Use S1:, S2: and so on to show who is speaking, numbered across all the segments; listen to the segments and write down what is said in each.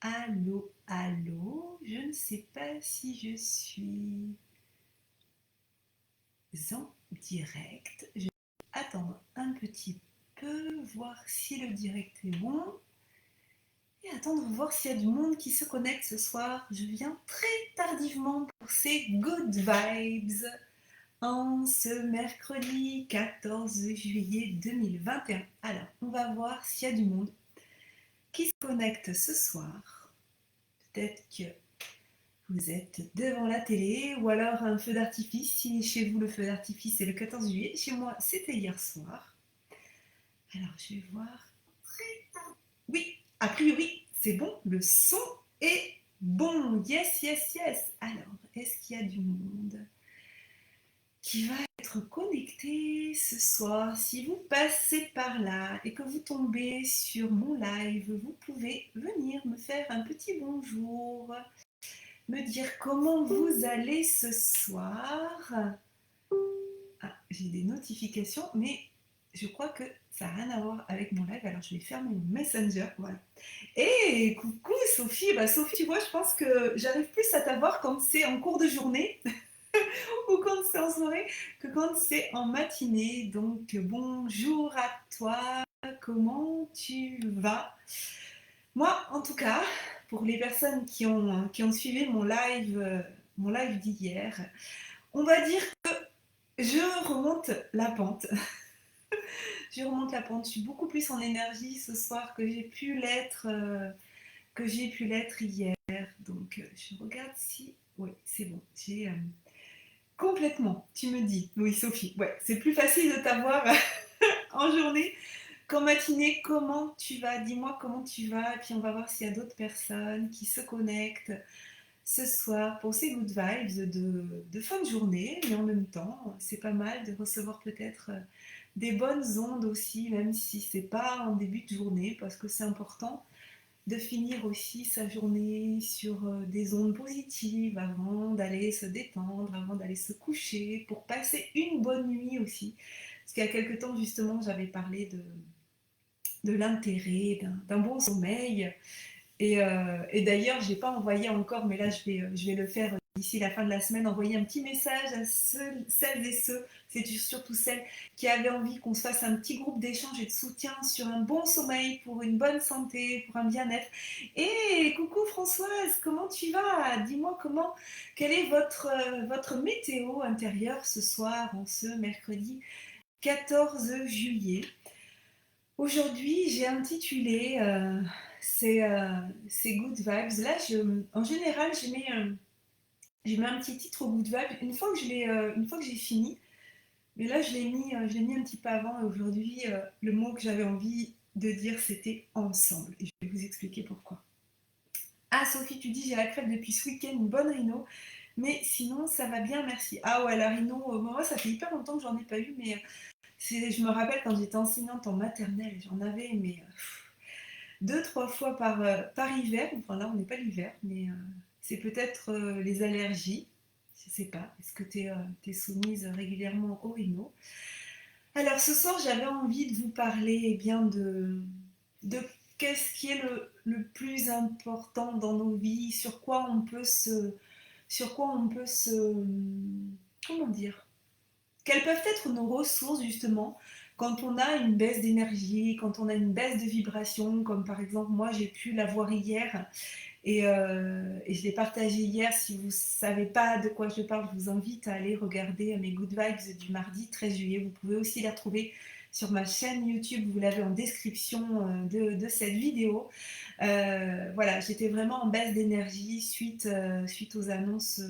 S1: Allô, allô, je ne sais pas si je suis en direct. Je vais attendre un petit peu, voir si le direct est bon et attendre voir s'il y a du monde qui se connecte ce soir. Je viens très tardivement pour ces good vibes en ce mercredi 14 juillet 2021. Alors, on va voir s'il y a du monde qui se connecte ce soir. Peut-être que vous êtes devant la télé ou alors un feu d'artifice. Si chez vous le feu d'artifice est le 14 juillet, chez moi c'était hier soir. Alors je vais voir. Oui, a priori c'est bon, le son est bon. Yes, yes, yes. Alors, est-ce qu'il y a du monde qui va être connecté ce soir? Si vous passez par là et que vous tombez sur mon live, vous pouvez venir me faire un petit bonjour, me dire comment vous allez ce soir. Ah, j'ai des notifications, mais je crois que ça n'a rien à voir avec mon live, alors je vais fermer mon Messenger. Voilà. Et coucou Sophie, bah Sophie, tu vois, je pense que j'arrive plus à t'avoir quand c'est en cours de journée ou quand c'est en soirée que quand c'est en matinée. Donc bonjour à toi, comment tu vas? Moi, en tout cas, pour les personnes qui ont suivi mon live d'hier, on va dire je remonte la pente. Je remonte la pente. Je suis beaucoup plus en énergie ce soir que j'ai pu l'être hier. Donc, je regarde si. Oui, c'est bon. J'ai complètement. Tu me dis. Oui, Sophie. Ouais, c'est plus facile de t'avoir en journée qu'en matinée. Comment tu vas? Dis-moi comment tu vas. Et puis, on va voir s'il y a d'autres personnes qui se connectent ce soir pour ces good vibes de fin de journée, mais en même temps, c'est pas mal de recevoir peut-être des bonnes ondes aussi, même si c'est pas en début de journée, parce que c'est important de finir aussi sa journée sur des ondes positives avant d'aller se détendre, avant d'aller se coucher, pour passer une bonne nuit aussi. Parce qu'il y a quelque temps, justement, j'avais parlé de l'intérêt d'un bon sommeil. Et d'ailleurs, je n'ai pas envoyé encore, mais là, je vais le faire d'ici la fin de la semaine, envoyer un petit message à celles et ceux, c'est surtout celles qui avaient envie qu'on se fasse un petit groupe d'échange et de soutien sur un bon sommeil, pour une bonne santé, pour un bien-être. Et coucou Françoise, comment tu vas? Dis-moi quelle est votre météo intérieure ce soir, en ce mercredi 14 juillet. Aujourd'hui, j'ai intitulé ces good vibes. Là, en général, je mets un petit titre au good vibes une fois que j'ai fini. Mais là, je l'ai mis un petit peu avant. Et aujourd'hui, le mot que j'avais envie de dire, c'était ensemble. Et je vais vous expliquer pourquoi. Ah, Sophie, tu dis j'ai la crêpe depuis ce week-end, une bonne rhino. Mais sinon, ça va bien, merci. Ah ouais, la rhino, moi, ça fait hyper longtemps que j'en ai pas eu, mais je me rappelle quand j'étais enseignante en maternelle, j'en avais, mais deux, trois fois par hiver. Enfin là, on n'est pas l'hiver, mais c'est peut-être les allergies. Je sais pas. Est-ce que tu es soumise régulièrement au rhino? Alors ce soir, j'avais envie de vous parler bien de qu'est-ce qui est le plus important dans nos vies, sur quoi on peut se, comment dire, quelles peuvent être nos ressources justement quand on a une baisse d'énergie, quand on a une baisse de vibration, comme par exemple moi j'ai pu l'avoir hier et je l'ai partagé hier. Si vous ne savez pas de quoi je parle, je vous invite à aller regarder mes Good Vibes du mardi 13 juillet. Vous pouvez aussi la trouver sur ma chaîne YouTube, vous l'avez en description de cette vidéo. Voilà, j'étais vraiment en baisse d'énergie suite aux annonces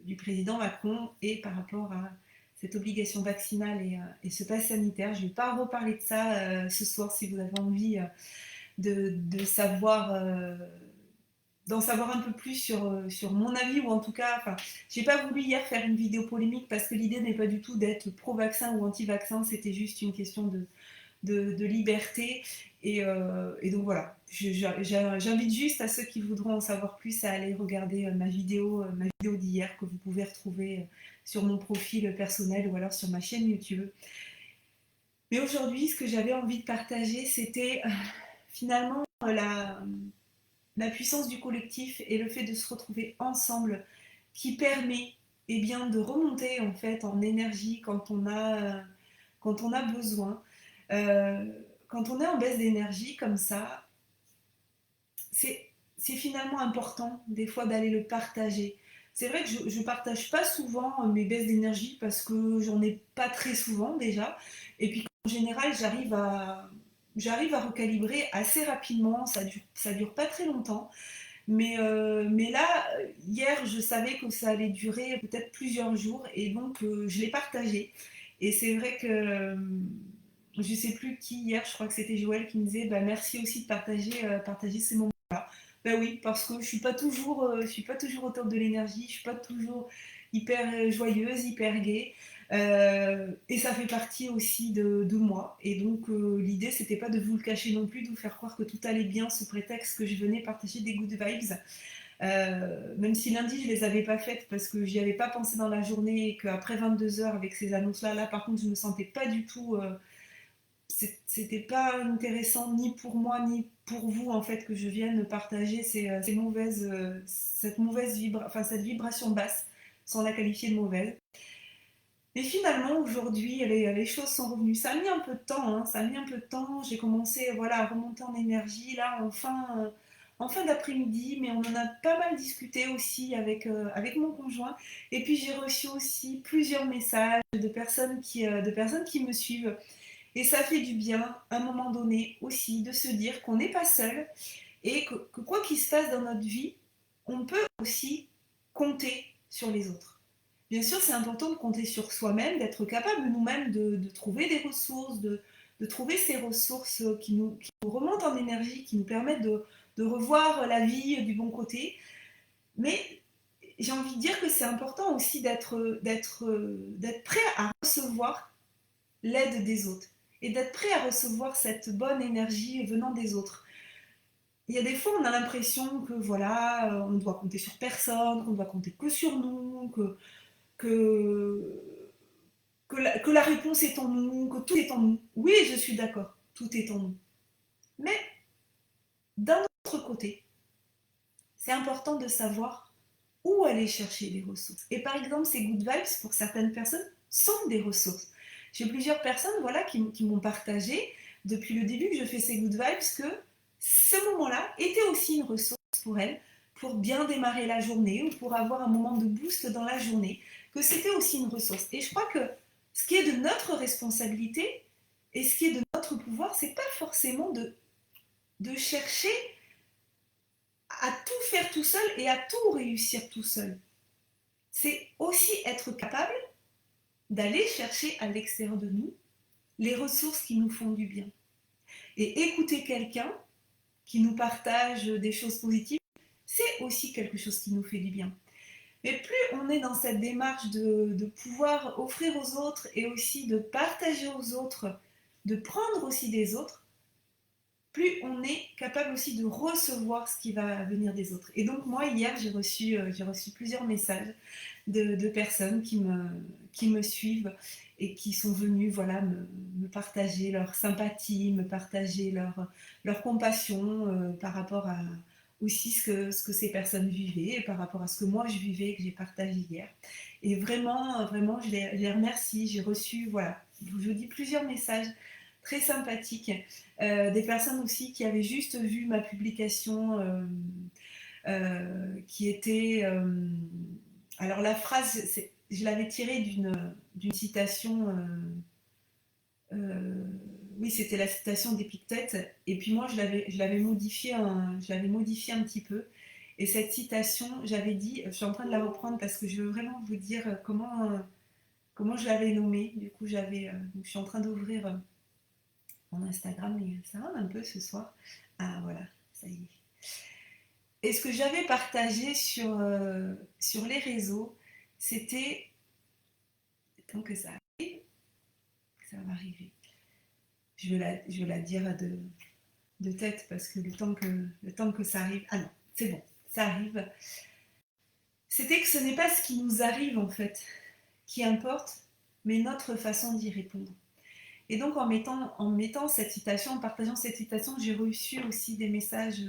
S1: du président Macron et par rapport à cette obligation vaccinale et ce pass sanitaire. Je ne vais pas reparler de ça ce soir si vous avez envie de savoir, d'en savoir un peu plus sur mon avis, ou en tout cas, enfin, j'ai pas voulu hier faire une vidéo polémique parce que l'idée n'est pas du tout d'être pro-vaccin ou anti-vaccin, c'était juste une question de liberté. Et donc voilà, j'invite juste à ceux qui voudront en savoir plus à aller regarder ma vidéo d'hier que vous pouvez retrouver sur mon profil personnel ou alors sur ma chaîne YouTube. Mais aujourd'hui, ce que j'avais envie de partager, c'était finalement la puissance du collectif et le fait de se retrouver ensemble qui permet de remonter en fait en énergie quand on a besoin. Euh, Quand on est en baisse d'énergie comme ça, c'est finalement important des fois d'aller le partager. C'est vrai que je ne partage pas souvent mes baisses d'énergie parce que j'en ai pas très souvent déjà. Et puis en général, j'arrive à recalibrer assez rapidement, ça dure pas très longtemps. Mais là, hier, je savais que ça allait durer peut-être plusieurs jours et donc je l'ai partagé. Et c'est vrai que je sais plus qui hier, je crois que c'était Joël qui me disait bah, merci aussi de partager ces moments-là. Ben oui, parce que je suis pas toujours au top de l'énergie, je suis pas toujours hyper joyeuse, hyper gaie. Et ça fait partie aussi de moi. Et donc l'idée, c'était pas de vous le cacher non plus, de vous faire croire que tout allait bien sous prétexte que je venais partager des good vibes. Même si lundi je les avais pas faites parce que j'y avais pas pensé dans la journée et qu'après 22 heures avec ces annonces là par contre je me sentais pas du tout c'était pas intéressant ni pour moi ni pour vous en fait que je vienne partager ces mauvaises cette vibration basse sans la qualifier de mauvaise. Mais finalement aujourd'hui les choses sont revenues. Ça a mis un peu de temps, hein, ça a mis un peu de temps. J'ai commencé voilà à remonter en énergie là en fin d'après-midi, mais on en a pas mal discuté aussi avec mon conjoint. Et puis j'ai reçu aussi plusieurs messages de personnes qui me suivent et ça fait du bien, à un moment donné aussi, de se dire qu'on n'est pas seul et que quoi qu'il se passe dans notre vie, on peut aussi compter sur les autres. Bien sûr, c'est important de compter sur soi-même, d'être capable nous-mêmes de trouver des ressources, de trouver ces ressources qui nous remontent en énergie, qui nous permettent de revoir la vie du bon côté. Mais j'ai envie de dire que c'est important aussi d'être prêt à recevoir l'aide des autres et d'être prêt à recevoir cette bonne énergie venant des autres. Il y a des fois, on a l'impression que voilà, on ne doit compter sur personne, qu'on ne doit compter que sur nous, que, que la réponse est en nous, que tout est en nous. Oui, je suis d'accord, tout est en nous. Mais d'un autre côté, c'est important de savoir où aller chercher les ressources. Et par exemple, ces good vibes, pour certaines personnes, sont des ressources. J'ai plusieurs personnes voilà, qui m'ont partagé depuis le début que je fais ces good vibes que ce moment-là était aussi une ressource pour elles, pour bien démarrer la journée ou pour avoir un moment de boost dans la journée, que c'était aussi une ressource. Et je crois que ce qui est de notre responsabilité et ce qui est de notre pouvoir, c'est pas forcément de chercher à tout faire tout seul et à tout réussir tout seul. C'est aussi être capable d'aller chercher à l'extérieur de nous les ressources qui nous font du bien. Et écouter quelqu'un qui nous partage des choses positives, c'est aussi quelque chose qui nous fait du bien. Mais plus on est dans cette démarche de pouvoir offrir aux autres et aussi de partager aux autres, de prendre aussi des autres, plus on est capable aussi de recevoir ce qui va venir des autres. Et donc moi, hier, j'ai reçu plusieurs messages de personnes qui me suivent et qui sont venues voilà, me partager leur sympathie, me partager leur compassion par rapport à aussi ce que ces personnes vivaient et par rapport à ce que moi je vivais et que j'ai partagé hier. Et vraiment, vraiment, je les remercie. J'ai reçu, voilà, je vous dis plusieurs messages très sympathiques. Des personnes aussi qui avaient juste vu ma publication qui était... alors la phrase, je l'avais tirée d'une citation... euh, oui, c'était la citation d'Épictète. Et puis moi, je l'avais modifiée un petit peu. Et cette citation, j'avais dit, je suis en train de la reprendre parce que je veux vraiment vous dire comment je l'avais nommée. Du coup, je suis en train d'ouvrir mon Instagram et ça rame un peu ce soir. Ah voilà, ça y est. Et ce que j'avais partagé sur les réseaux, c'était, tant que ça arrive, ça va arriver. Je vais la dire de tête parce que le temps que ça arrive, ah non, c'est bon, ça arrive. C'était que ce n'est pas ce qui nous arrive en fait qui importe, mais notre façon d'y répondre. Et donc en mettant cette citation, en partageant cette citation, j'ai reçu aussi des messages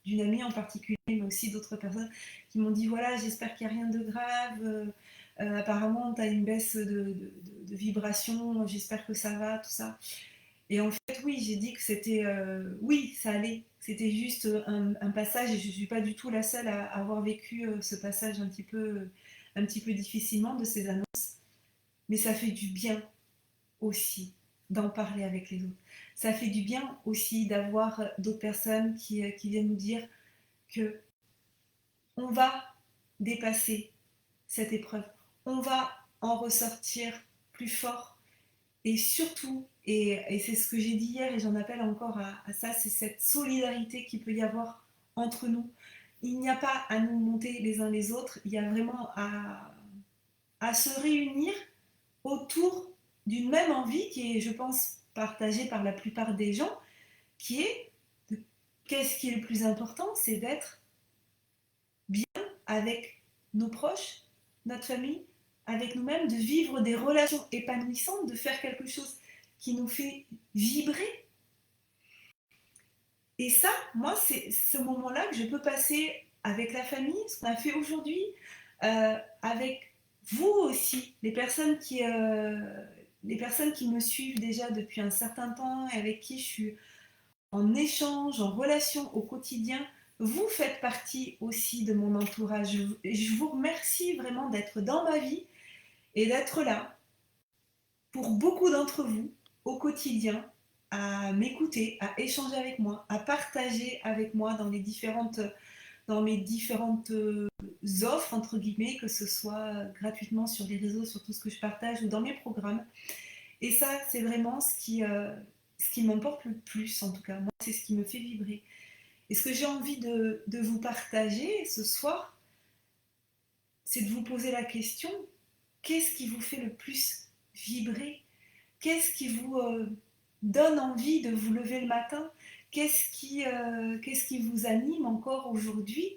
S1: d'une amie en particulier, mais aussi d'autres personnes qui m'ont dit voilà, j'espère qu'il n'y a rien de grave, apparemment tu as une baisse de vibration, j'espère que ça va, tout ça. Et en fait, oui, j'ai dit que c'était oui, ça allait. C'était juste un passage, et je ne suis pas du tout la seule à avoir vécu ce passage un petit peu difficilement de ces annonces. Mais ça fait du bien aussi d'en parler avec les autres. Ça fait du bien aussi d'avoir d'autres personnes qui viennent nous dire que on va dépasser cette épreuve. On va en ressortir plus fort. Et surtout, et c'est ce que j'ai dit hier et j'en appelle encore à ça, c'est cette solidarité qu'il peut y avoir entre nous. Il n'y a pas à nous monter les uns les autres, il y a vraiment à se réunir autour d'une même envie qui est, je pense, partagée par la plupart des gens, qui est, qu'est-ce qui est le plus important, c'est d'être bien avec nos proches, notre famille, avec nous-mêmes, de vivre des relations épanouissantes, de faire quelque chose qui nous fait vibrer. Et ça, moi, c'est ce moment-là que je peux passer avec la famille, ce qu'on a fait aujourd'hui, avec vous aussi, les personnes qui me suivent déjà depuis un certain temps et avec qui je suis en échange, en relation au quotidien. Vous faites partie aussi de mon entourage. Je vous remercie vraiment d'être dans ma vie et d'être là pour beaucoup d'entre vous au quotidien, à m'écouter, à échanger avec moi, à partager avec moi dans mes différentes offres, entre guillemets, que ce soit gratuitement sur les réseaux, sur tout ce que je partage ou dans mes programmes. Et ça, c'est vraiment ce qui m'importe le plus, en tout cas. Moi, c'est ce qui me fait vibrer. Et ce que j'ai envie de vous partager ce soir, c'est de vous poser la question, qu'est-ce qui vous fait le plus vibrer? Qu'est-ce qui vous donne envie de vous lever le matin? Qu'est-ce qui vous anime encore aujourd'hui?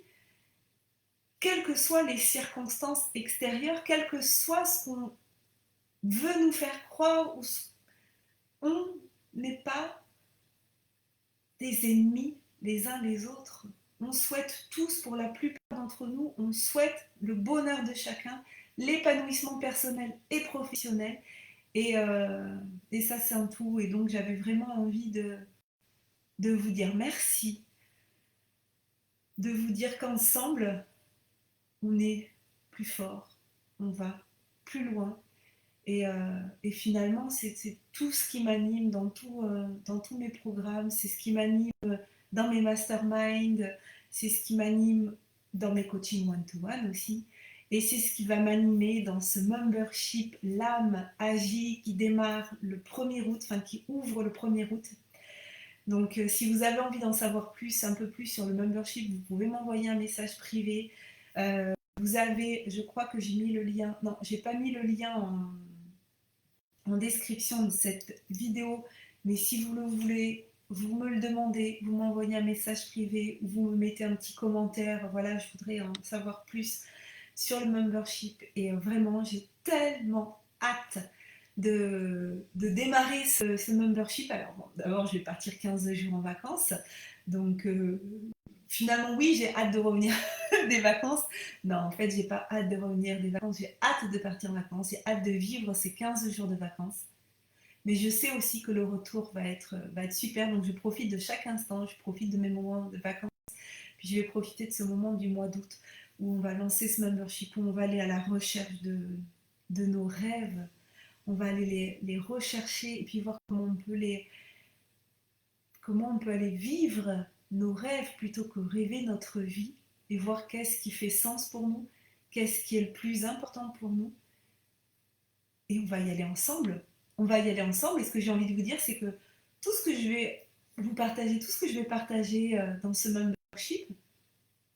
S1: Quelles que soient les circonstances extérieures, quel que soit ce qu'on veut nous faire croire, on n'est pas des ennemis les uns les autres. On souhaite tous, pour la plupart d'entre nous, on souhaite le bonheur de chacun, l'épanouissement personnel et professionnel. Et ça, c'est un tout. Et donc, j'avais vraiment envie de vous dire merci, de vous dire qu'ensemble, on est plus fort, on va plus loin. Et finalement, c'est tout ce qui m'anime dans tous mes programmes, c'est ce qui m'anime dans mes masterminds, c'est ce qui m'anime dans mes coachings one-to-one aussi. Et c'est ce qui va m'animer dans ce membership L'âme agit qui démarre le 1er août, enfin qui ouvre le 1er août. Donc si vous avez envie d'en savoir plus, un peu plus sur le membership, vous pouvez m'envoyer un message privé. Vous avez, je crois que j'ai mis le lien, non, j'ai pas mis le lien en description de cette vidéo, mais si vous le voulez, vous me le demandez, vous m'envoyez un message privé ou vous me mettez un petit commentaire, voilà, je voudrais en savoir plus sur le membership. Et vraiment, j'ai tellement hâte de démarrer ce membership. Alors bon, d'abord, je vais partir 15 jours en vacances, donc finalement, oui, j'ai hâte de revenir des vacances. Non, en fait, j'ai pas hâte de revenir des vacances. J'ai hâte de partir en vacances. J'ai hâte de vivre ces 15 jours de vacances. Mais je sais aussi que le retour va être super. Donc, je profite de chaque instant. Je profite de mes moments de vacances. Puis, je vais profiter de ce moment du mois d'août où on va lancer ce membership, où on va aller à la recherche de nos rêves. On va aller les rechercher et puis voir comment on peut aller vivre nos rêves plutôt que rêver notre vie et voir qu'est-ce qui fait sens pour nous, qu'est-ce qui est le plus important pour nous. Et on va y aller ensemble. On va y aller ensemble. Et ce que j'ai envie de vous dire, c'est que tout ce que je vais vous partager, tout ce que je vais partager dans ce membership,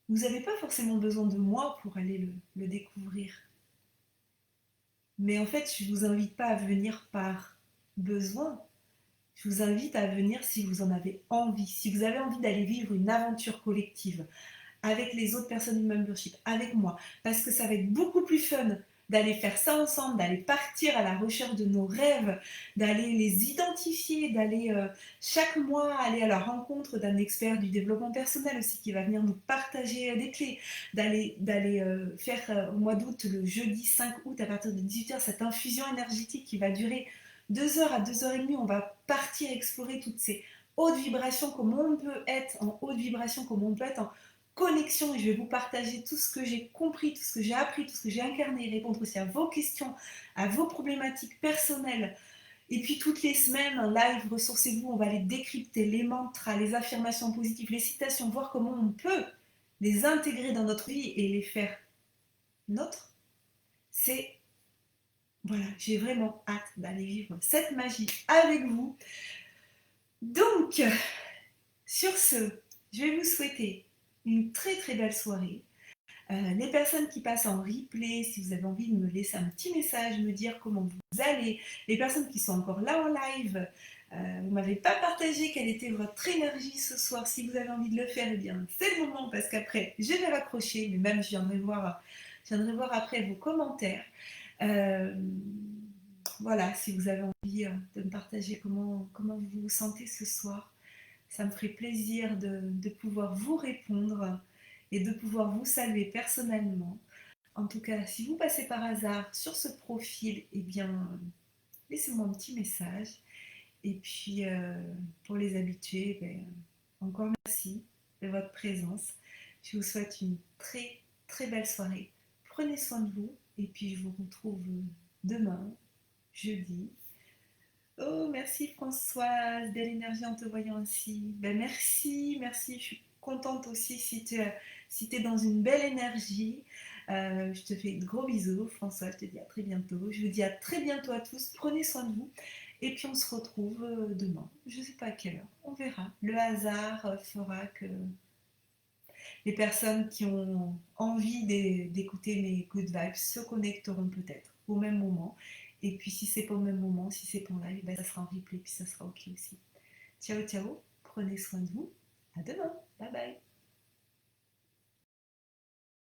S1: vous n'avez pas forcément besoin de moi pour aller le découvrir. Mais en fait, je ne vous invite pas à venir par besoin. Je vous invite à venir si vous en avez envie. Si vous avez envie d'aller vivre une aventure collective avec les autres personnes du membership, avec moi, parce que ça va être beaucoup plus fun d'aller faire ça ensemble, d'aller partir à la recherche de nos rêves, d'aller les identifier, d'aller chaque mois aller à la rencontre d'un expert du développement personnel aussi qui va venir nous partager des clés, d'aller faire au mois d'août, le jeudi 5 août à partir de 18h, cette infusion énergétique qui va durer 2 heures à 2 heures et demie. On va partir explorer toutes ces hautes vibrations, comment on peut être en haute vibration, comment on peut être en connexion, et je vais vous partager tout ce que j'ai compris, tout ce que j'ai appris, tout ce que j'ai incarné, répondre aussi à vos questions, à vos problématiques personnelles. Et puis toutes les semaines, un live Ressourcez-vous, on va les décrypter, les mantras, les affirmations positives, les citations, voir comment on peut les intégrer dans notre vie et les faire nôtres. C'est, voilà, j'ai vraiment hâte d'aller vivre cette magie avec vous. Donc, sur ce, je vais vous souhaiter une très très belle soirée. Les personnes qui passent en replay, si vous avez envie de me laisser un petit message, me dire comment vous allez, les personnes qui sont encore là en live, vous ne m'avez pas partagé quelle était votre énergie ce soir. Si vous avez envie de le faire, eh bien c'est le moment, parce qu'après je vais raccrocher, mais même je viendrai voir après vos commentaires. Voilà, si vous avez envie de me partager comment vous vous sentez ce soir, ça me ferait plaisir de pouvoir vous répondre et de pouvoir vous saluer personnellement. En tout cas, si vous passez par hasard sur ce profil, eh bien, laissez-moi un petit message. Et puis, pour les habitués, encore merci de votre présence. Je vous souhaite une très, très belle soirée. Prenez soin de vous et puis je vous retrouve demain, jeudi. Oh, merci Françoise, belle énergie en te voyant aussi. Merci, merci, je suis contente aussi si tu es dans une belle énergie. Je te fais de gros bisous, François, je te dis à très bientôt. Je vous dis à très bientôt à tous, prenez soin de vous. Et puis on se retrouve demain, je ne sais pas à quelle heure, on verra. Le hasard fera que les personnes qui ont envie d'écouter mes good vibes se connecteront peut-être au même moment. Et puis si c'est pas au même moment, si c'est pas en live, ça sera en replay, puis ça sera ok aussi. Ciao ciao, prenez soin de vous, à demain, bye bye.